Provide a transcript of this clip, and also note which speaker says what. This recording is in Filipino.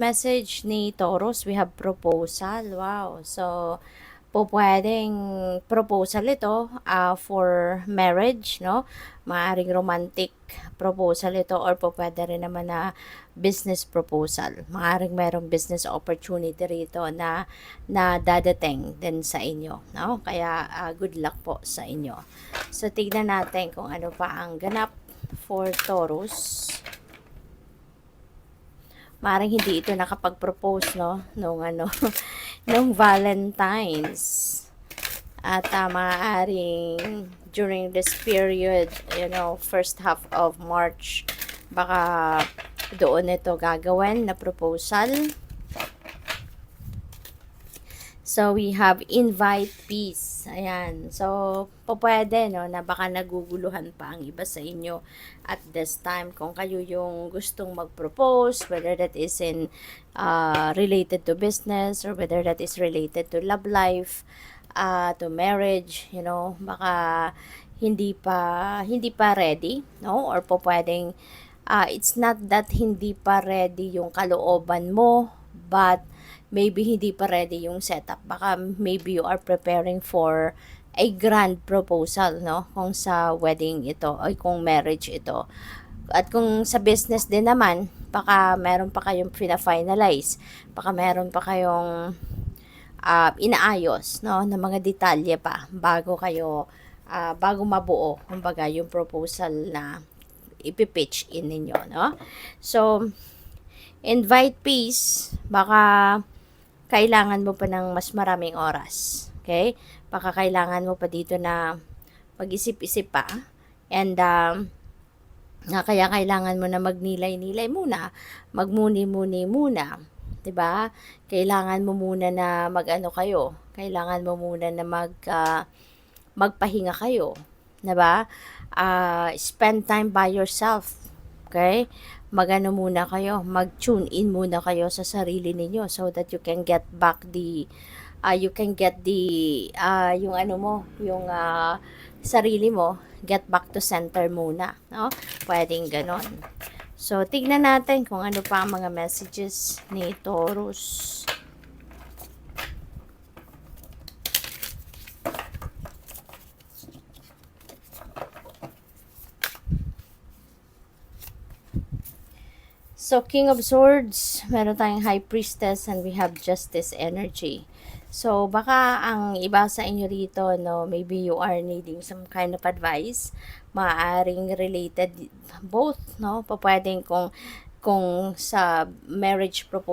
Speaker 1: Message ni Taurus, we have proposal. Wow. So, pwedeng proposal ito for marriage, no? Maaring romantic proposal ito or pwede rin naman na business proposal. Maaring merong business opportunity rito na dadating din sa inyo, no? Kaya good luck po sa inyo. So, tignan natin kung ano pa ang ganap for Taurus. Maring hindi ito nakapag-propose, no? Nung nung Valentine's. At maaaring during this period, first half of March, baka doon ito gagawin na proposal. So, we have invite peace. Ayan. So, pwede, no, na baka naguguluhan pa ang iba sa inyo at this time. Kung kayo yung gustong mag-propose, whether that is in related to business or whether that is related to love life, to marriage, baka hindi pa ready, no? Or pwedeng, it's not that hindi pa ready yung kalooban mo, but maybe hindi pa ready yung setup. Baka maybe you are preparing for a grand proposal, no? Kung sa wedding ito, ay kung marriage ito. At kung sa business din naman, baka meron pa kayong fina-finalize. Baka meron pa kayong inaayos, no? Na mga detalye pa bago kayo, bago mabuo, kumbaga, yung proposal na ipipitch in ninyo, no? So, invite peace, baka kailangan mo pa ng mas maraming oras. Okay? Baka kailangan mo pa dito na mag-isip-isip pa. And kaya kailangan mo na magnilay-nilay muna, magmuni-muni muna. 'Di ba? Kailangan mo muna na mag-ano kayo. Kailangan mo muna na magpahinga kayo. 'Di ba? Spend time by yourself. Okay? Magano muna kayo, mag-tune in muna kayo sa sarili ninyo so that you can get back the yung ano mo, yung sarili mo, get back to center muna, no? Pwedeng ganon. So, tignan natin kung ano pa ang mga messages ni Taurus. So, King of Swords, meron tayong High Priestess, and we have Justice energy. So, baka ang iba sa inyo rito, no, maybe you are needing some kind of advice. Maaaring related both, no? Pwedeng kung sa marriage proposal